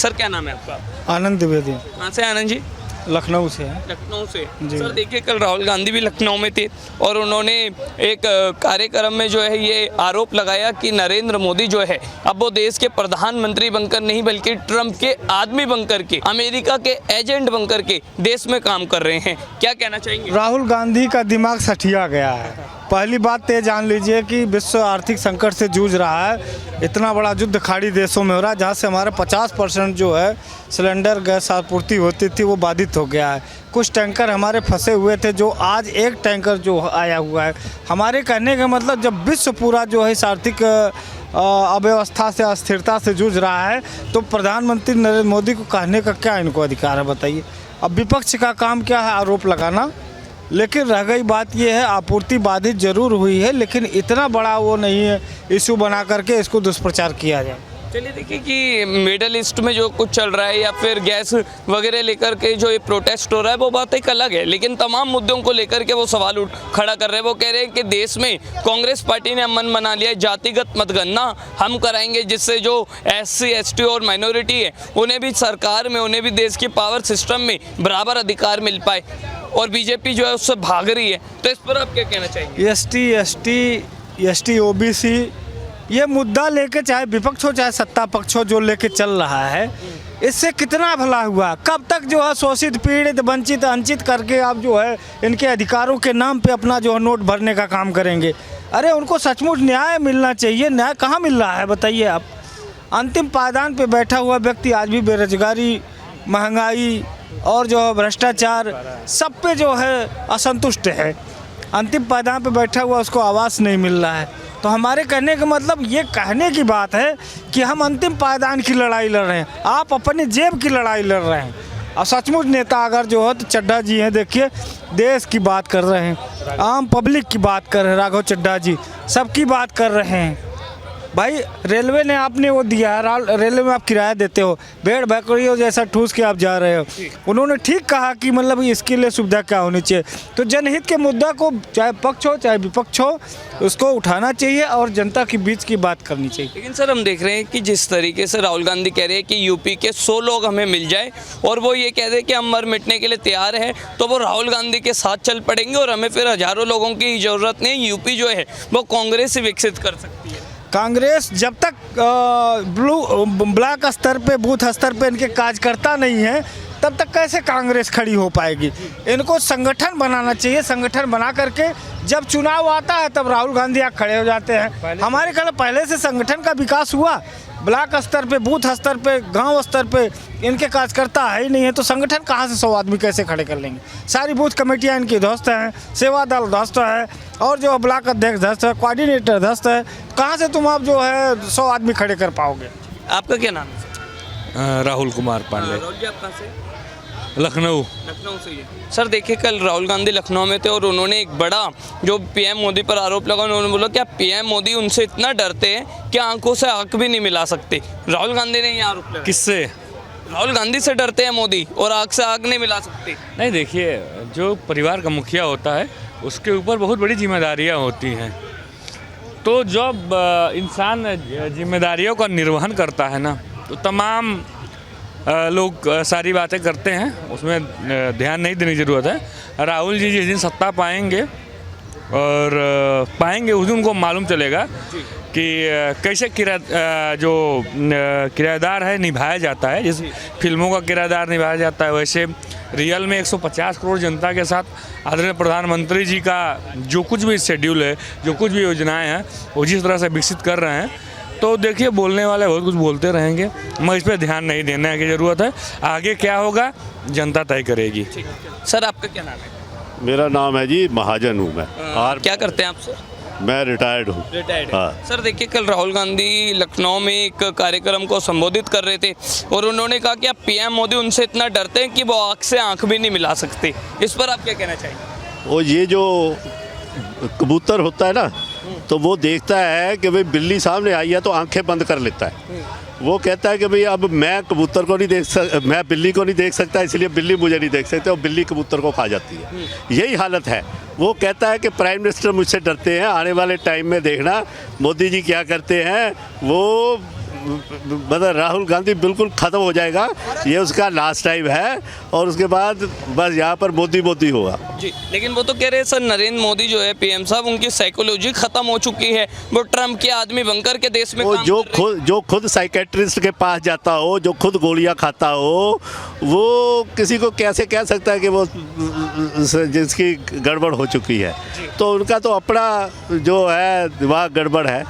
Sir क्या नाम है आपका? आनंद द्विवेदी। कहाँ से आनंद जी? लखनऊ से है। लखनऊ से। जी। सर देखिए कल राहुल गांधी भी लखनऊ में थे और उन्होंने एक कार्यक्रम में जो है ये आरोप लगाया कि नरेंद्र मोदी जो है अब वो देश के प्रधानमंत्री बनकर नहीं बल्कि ट्रंप के आदमी बनकर के, अमेरिका के एजेंट बनकर के देश में काम कर रहे हैं। क्या कहना चाहेंगे? राहुल गांधी का दिमाग सठिया गया है। पहली बात तो ये जान लीजिए कि विश्व आर्थिक संकट से जूझ रहा है। इतना बड़ा युद्ध खाड़ी देशों में हो रहा है जहाँ से हमारे 50% जो है सिलेंडर गैस आपूर्ति होती थी वो बाधित हो गया है। कुछ टैंकर हमारे फंसे हुए थे जो आज एक टैंकर जो आया हुआ है। हमारे कहने का मतलब जब विश्व पूरा जो है इस आर्थिक अव्यवस्था से अस्थिरता से जूझ रहा है तो प्रधानमंत्री नरेंद्र मोदी को कहने का क्या इनको अधिकार है बताइए। अब विपक्ष का काम क्या है? आरोप लगाना। लेकिन रह गई बात यह है आपूर्ति बाधित जरूर हुई है लेकिन इतना बड़ा वो नहीं है इशू बना करके इसको दुष्प्रचार किया जाए। चलिए देखिए कि मिडल ईस्ट में जो कुछ चल रहा है या फिर गैस वगैरह लेकर के जो ये प्रोटेस्ट हो रहा है वो बात एक अलग है, लेकिन तमाम मुद्दों को लेकर के वो सवाल खड़ा कर रहे हैं। वो कह रहे हैं कि देश में कांग्रेस पार्टी ने मन बना लिया है, जातिगत मतगणना हम कराएंगे जिससे जो SC ST और माइनॉरिटी है उन्हें भी सरकार में, उन्हें भी देश के पावर सिस्टम में बराबर अधिकार मिल पाए और बीजेपी जो है उससे भाग रही है। तो इस पर आप क्या कहना चाहेंगे? ST OBC ये मुद्दा लेके चाहे विपक्ष हो चाहे सत्ता पक्ष हो जो लेके चल रहा है इससे कितना भला हुआ? कब तक जो है शोषित पीड़ित वंचित अंचित करके आप जो है इनके अधिकारों के नाम पे अपना जो है नोट भरने का काम करेंगे? अरे उनको सचमुच न्याय मिलना चाहिए। न्याय कहाँ मिल रहा है बताइए आप? अंतिम पायदान पे बैठा हुआ व्यक्ति आज भी बेरोजगारी, महंगाई और जो है भ्रष्टाचार सब पे जो है असंतुष्ट है। अंतिम पायदान पे बैठा हुआ उसको आवास नहीं मिल रहा है। तो हमारे कहने का मतलब ये कहने की बात है कि हम अंतिम पायदान की लड़ाई लड़ रहे हैं, आप अपनी जेब की लड़ाई लड़ रहे हैं। और सचमुच नेता अगर जो है तो चड्ढा जी हैं, देखिए देश की बात कर रहे हैं, आम पब्लिक की बात कर रहे हैं, राघव चड्ढा जी सबकी बात कर रहे हैं। भाई रेलवे ने आपने वो दिया है, रेलवे में आप किराया देते हो, भेड़ बकरियों जैसा ठूस के आप जा रहे हो। उन्होंने ठीक कहा कि मतलब इसके लिए सुविधा क्या होनी चाहिए। तो जनहित के मुद्दा को चाहे पक्ष हो चाहे विपक्ष हो उसको उठाना चाहिए और जनता के बीच की बात करनी चाहिए। लेकिन सर हम देख रहे हैं कि जिस तरीके से राहुल गांधी कह रहे हैं कि यूपी के 100 लोग हमें मिल जाए और वो ये कह रहे हैं कि हम मर मिटने के लिए तैयार हैं, तो वो राहुल गांधी के साथ चल पड़ेंगे और हमें फिर हजारों लोगों की ज़रूरत नहीं। यूपी जो है वो कांग्रेस ही विकसित कर सकती है। कांग्रेस जब तक ब्लॉक स्तर पे बूथ स्तर पे इनके कार्यकर्ता नहीं है तब तक कैसे कांग्रेस खड़ी हो पाएगी? इनको संगठन बनाना चाहिए। संगठन बना करके जब चुनाव आता है तब राहुल गांधी आगे खड़े हो जाते हैं। हमारे ख्याल पहले से संगठन का विकास हुआ, ब्लॉक स्तर पे बूथ स्तर पे गांव स्तर पे इनके कार्यकर्ता है ही नहीं है तो संगठन कहाँ से 100 आदमी कैसे खड़े कर लेंगे? सारी बूथ कमेटियाँ इनकी ध्वस्त हैं, सेवा दल ध्वस्त है और जो ब्लॉक अध्यक्ष ध्वस्त है, कोऑर्डिनेटर ध्वस्त है। कहाँ से तुम आप जो है 100 आदमी खड़े कर पाओगे? आपका क्या नाम है? राहुल कुमार पांडे। राहुल जी आप कहाँ से? लखनऊ। लखनऊ से ही। सर देखिए कल राहुल गांधी लखनऊ में थे और उन्होंने एक बड़ा जो PM मोदी पर आरोप लगा। उन्होंने बोला कि PM मोदी उनसे इतना डरते हैं कि आंखों से आंख भी नहीं मिला सकते। राहुल गांधी ने ये आरोप लगाया। किससे? राहुल गांधी से डरते हैं मोदी और आंख से आंख नहीं मिला सकते। नहीं, देखिए जो परिवार का मुखिया होता है उसके ऊपर बहुत बड़ी जिम्मेदारियां होती हैं। तो जब इंसान जिम्मेदारियों का निर्वहन करता है ना तो तमाम लोग सारी बातें करते हैं, उसमें ध्यान नहीं देने की ज़रूरत है। राहुल जी जिस दिन सत्ता पाएंगे और पाएंगे उस दिन उनको मालूम चलेगा कि कैसे किराएदार है निभाया जाता है। जिस फिल्मों का किराएदार निभाया जाता है वैसे रियल में 150 करोड़ जनता के साथ आदरणीय प्रधानमंत्री जी का जो कुछ भी शेड्यूल है, जो कुछ भी योजनाएं हैं वो जिस तरह से विकसित कर रहे हैं तो देखिए बोलने वाले बहुत कुछ बोलते रहेंगे, मगर इस पर ध्यान नहीं देने की ज़रूरत है। आगे क्या होगा जनता तय करेगी। सर आपका क्या नाम है? मेरा नाम है जी महाजन हूँ मैं। और क्या करते हैं आप सर? मैं रिटायर्ड हूँ। रिटायर्ड। हाँ। सर देखिए कल राहुल गांधी लखनऊ में एक कार्यक्रम को संबोधित कर रहे थे और उन्होंने कहा कि अब PM मोदी उनसे इतना डरते हैं कि वो आँख से आँख भी नहीं मिला सकते। इस पर आप क्या कहना चाहेंगे? और ये जो कबूतर होता है ना तो वो देखता है कि भाई बिल्ली सामने आई है तो आंखें बंद कर लेता है। वो कहता है कि भाई अब मैं कबूतर को नहीं मैं बिल्ली को नहीं देख सकता इसलिए बिल्ली मुझे नहीं देख सकती और बिल्ली कबूतर को खा जाती है। यही हालत है। वो कहता है कि प्राइम मिनिस्टर मुझसे डरते हैं, आने वाले टाइम में देखना मोदी जी क्या करते हैं। वो मतलब राहुल गांधी बिल्कुल ख़त्म हो जाएगा, ये उसका लास्ट टाइम है और उसके बाद बस यहाँ पर मोदी मोदी होगा। जी, लेकिन वो तो कह रहे हैं सर नरेंद्र मोदी जो है पीएम साहब, उनकी साइकोलॉजी खत्म हो चुकी है, वो ट्रम्प के आदमी बनकर के देश में वो काम कर रहे हैं। जो खुद साइकेट्रिस्ट के पास जाता हो, जो खुद गोलियां खाता हो, वो किसी को कैसे कह सकता है कि वो जिसकी गड़बड़ हो चुकी है। तो उनका तो अपना जो है दिमाग गड़बड़ है।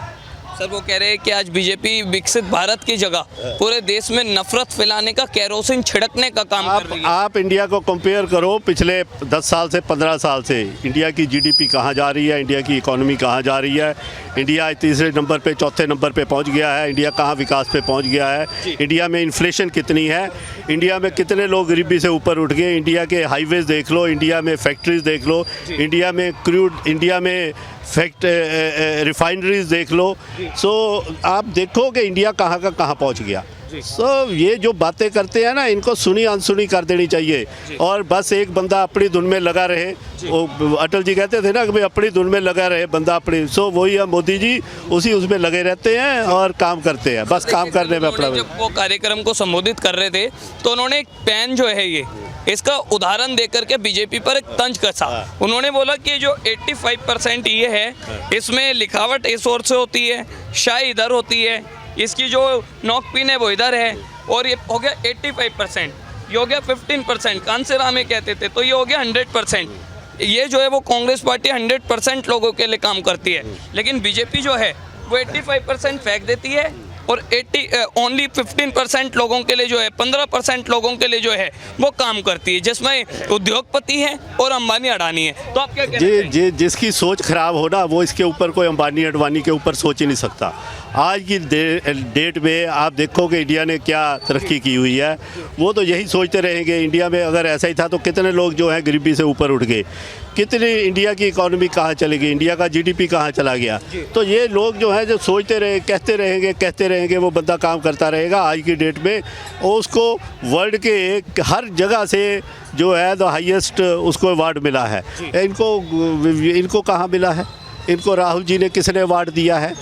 सर वो कह रहे हैं कि आज बीजेपी विकसित भारत की जगह पूरे देश में नफरत फैलाने का, केरोसिन छिड़कने का काम कर रही है। आप इंडिया को कंपेयर करो पिछले 10 साल से 15 साल से, इंडिया की जीडीपी कहाँ जा रही है, इंडिया की इकोनॉमी कहाँ जा रही है, इंडिया तीसरे नंबर पे चौथे नंबर पे पहुंच गया है, इंडिया कहाँ विकास पे पहुंच गया है, इंडिया में इन्फ्लेशन कितनी है, इंडिया में कितने लोग गरीबी से ऊपर उठ गए, इंडिया के हाईवेज देख लो, इंडिया में फैक्ट्रीज देख लो, इंडिया में क्रूड, इंडिया में रिफाइनरीज देख लो। सो आप देखो कि इंडिया कहाँ का कहाँ पहुँच गया। सो ये जो बातें करते हैं ना, इनको सुनी अनसुनी कर देनी चाहिए और बस एक बंदा अपनी धुन में लगा रहे। वो अटल जी कहते थे ना कि भाई अपनी धुन में लगा रहे बंदा अपनी, सो वही है मोदी जी, उसी उसमें लगे रहते हैं और काम करते हैं, बस काम करने में अपना। जब वो कार्यक्रम को संबोधित कर रहे थे तो उन्होंने एक पेन जो है ये इसका उदाहरण देकर के बीजेपी पर एक तंज कसा। उन्होंने बोला कि जो 85% ये है, इसमें लिखावट इस ओर से होती है, शाय इधर होती है, इसकी जो नोक पिन है वो इधर है, और ये हो गया 85%, ये हो गया 15%, कांसेराम में कहते थे, तो ये हो गया 100%। ये जो है वो कांग्रेस पार्टी 100% लोगों के लिए काम करती है, लेकिन बीजेपी जो है वो 85% फेंक देती है और ओनली 15% लोगों के लिए जो है, 15% लोगों के लिए जो है वो काम करती है, जिसमें उद्योगपति हैं और अंबानी अडानी है। तो आप क्या कहते हैं? जिसकी सोच खराब हो ना, वो इसके ऊपर कोई अंबानी अडवाणी के ऊपर सोच ही नहीं सकता। आज की डेट में आप देखो कि इंडिया ने क्या तरक्की की हुई है, वो तो यही सोचते रहेंगे। इंडिया में अगर ऐसा ही था तो कितने लोग जो हैं गरीबी से ऊपर उठ गए, कितनी इंडिया की इकोनॉमी कहाँ चली गई, इंडिया का जीडीपी कहाँ चला गया। तो ये लोग जो हैं जो सोचते रहे, कहते रहेंगे, वो बंदा काम करता रहेगा। आज की डेट में उसको वर्ल्ड के हर जगह से जो है द हाईएस्ट उसको अवार्ड मिला है। इनको कहाँ मिला है? इनको राहुल जी ने किसने अवार्ड दिया है?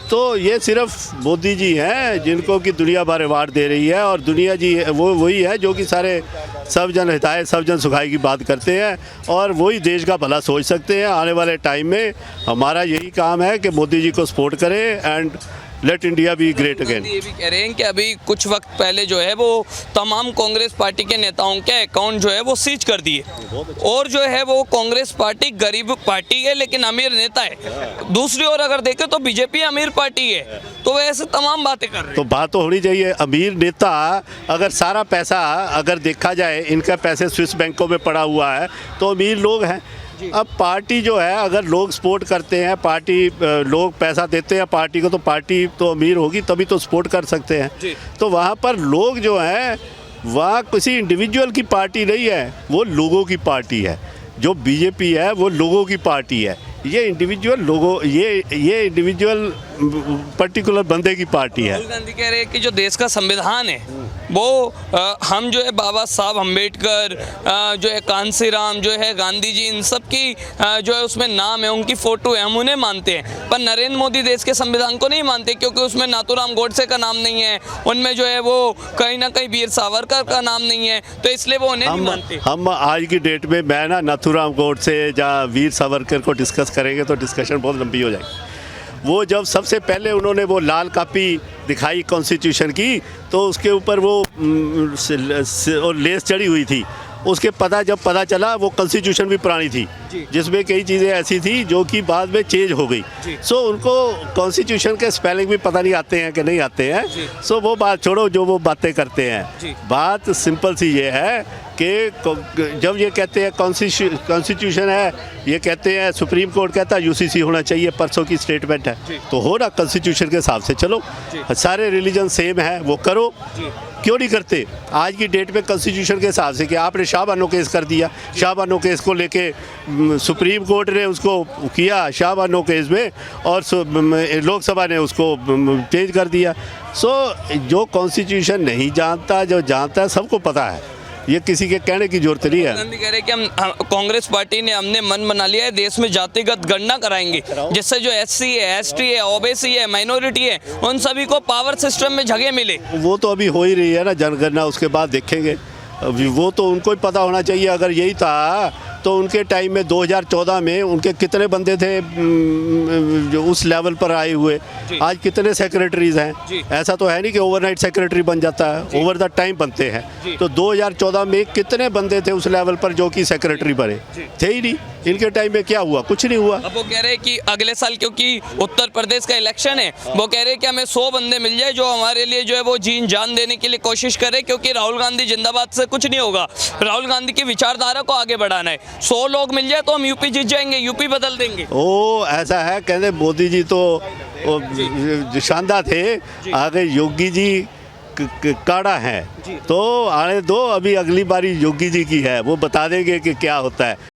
तो ये सिर्फ मोदी जी हैं जिनको कि दुनिया भर अवार्ड दे रही है, और दुनिया जी वो वही है जो कि सारे सब जन हिताय सब जन सुखाई की बात करते हैं और वही देश का भला सोच सकते हैं। आने वाले टाइम में हमारा यही काम है कि मोदी जी को सपोर्ट करें and let India be great again. ये भी कह रहे हैं कि अभी कुछ वक्त पहले जो है वो तमाम कांग्रेस पार्टी के नेताओं के अकाउंट जो है वो सीज कर दिए, और जो है वो कांग्रेस पार्टी गरीब पार्टी है लेकिन अमीर नेता है। दूसरी ओर अगर देखें तो बीजेपी अमीर पार्टी है, तो वो ऐसे तमाम बातें कर रहे हैं। तो बात तो होनी चाहिए। अमीर नेता अगर सारा पैसा अगर देखा जाए, इनका पैसे स्विस बैंकों में पड़ा हुआ है, तो अमीर लोग हैं। अब पार्टी जो है, अगर लोग सपोर्ट करते हैं, पार्टी लोग पैसा देते हैं पार्टी को, तो पार्टी तो अमीर होगी तभी तो सपोर्ट कर सकते हैं। तो वहाँ पर लोग जो हैं, वहाँ किसी इंडिविजुअल की पार्टी नहीं है, वो लोगों की पार्टी है। जो बीजेपी है वो लोगों की पार्टी है। ये इंडिविजुअल लोगों, ये इंडिविजुअल पर्टिकुलर बंदे की पार्टी है। राहुल गांधी कह रहे हैं कि जो देश का संविधान है वो हम जो है बाबा साहब अम्बेडकर, जो है कांसीराम, जो है गांधी जी, इन सब की जो है उसमें नाम है, उनकी फ़ोटो है, हम उन्हें मानते हैं। पर नरेंद्र मोदी देश के संविधान को नहीं मानते, क्योंकि उसमें नाथूराम गोडसे का नाम नहीं है, उनमें जो है वो कहीं ना कहीं वीर सावरकर का नाम नहीं है, तो इसलिए वो उन्हें नहीं मानते। हम आज की डेट में मैं ना नाथूराम गोडसे या वीर सावरकर को डिस्कस करेंगे तो डिस्कशन बहुत लंबी हो जाएगी। वो जब सबसे पहले उन्होंने वो लाल कापी दिखाई कॉन्स्टिट्यूशन की, तो उसके ऊपर वो लेस चढ़ी हुई थी। उसके जब पता चला वो कॉन्स्टिट्यूशन भी पुरानी थी, जिसमें कई चीज़ें ऐसी थी जो कि बाद में चेंज हो गई। सो उनको कॉन्स्टिट्यूशन के स्पेलिंग भी पता नहीं आते हैं कि नहीं आते हैं। सो वो बात छोड़ो जो वो बातें करते हैं। बात सिंपल सी ये है कि जब ये कहते हैं कॉन्स्टिट्यूशन है, ये कहते हैं सुप्रीम कोर्ट कहता है यूसीसी होना चाहिए, परसों की स्टेटमेंट है, तो हो ना कॉन्स्टिट्यूशन के हिसाब से चलो। सारे रिलीजन सेम है, वो करो। क्यों नहीं करते आज की डेट में कॉन्स्टिट्यूशन के हिसाब से? कि आपने शाहबानो केस कर दिया, शाहबानो केस को लेके सुप्रीम कोर्ट ने उसको किया शाहबानो केस में, और लोकसभा ने उसको चेंज कर दिया। सो जो कॉन्स्टिट्यूशन नहीं जानता, जो जानता है, सबको पता है ये किसी के कहने की जरूरत नहीं है। गांधी कह रहे हैं कि हम कांग्रेस पार्टी ने हमने मन बना लिया है, देश में जातिगत गणना कराएंगे जिससे जो SC है, ST है, OBC है, माइनॉरिटी है, उन सभी को पावर सिस्टम में जगह मिले। वो तो अभी हो ही रही है ना जनगणना, उसके बाद देखेंगे। अभी वो तो उनको ही पता होना चाहिए। अगर यही था तो उनके टाइम में 2014 में उनके कितने बंदे थे जो उस लेवल पर आए हुए, आज कितने सेक्रेटरीज हैं। ऐसा तो है नहीं कि ओवरनाइट सेक्रेटरी बन जाता है, ओवर द टाइम बनते हैं। तो 2014 में कितने बंदे थे उस लेवल पर जो कि सेक्रेटरी बने, थे ही नहीं। इनके टाइम में क्या हुआ, कुछ नहीं हुआ। अब वो कह रहे हैं कि अगले साल क्योंकि उत्तर प्रदेश का इलेक्शन है, वो कह रहे हैं कि हमें 100 बंदे मिल जाए जो हमारे लिए जो है वो जीन जान देने के लिए कोशिश करे, क्योंकि राहुल गांधी जिंदाबाद से कुछ नहीं होगा। राहुल गांधी की विचारधारा को आगे बढ़ाना है। 100 लोग मिल जाए तो हम यूपी जीत जाएंगे, यूपी बदल देंगे। ओ ऐसा है, कहते मोदी जी तो शानदार थे, आगे योगी जी काड़ा है। तो आने दो, अभी अगली बारी योगी जी की है, वो बता देंगे कि क्या होता है।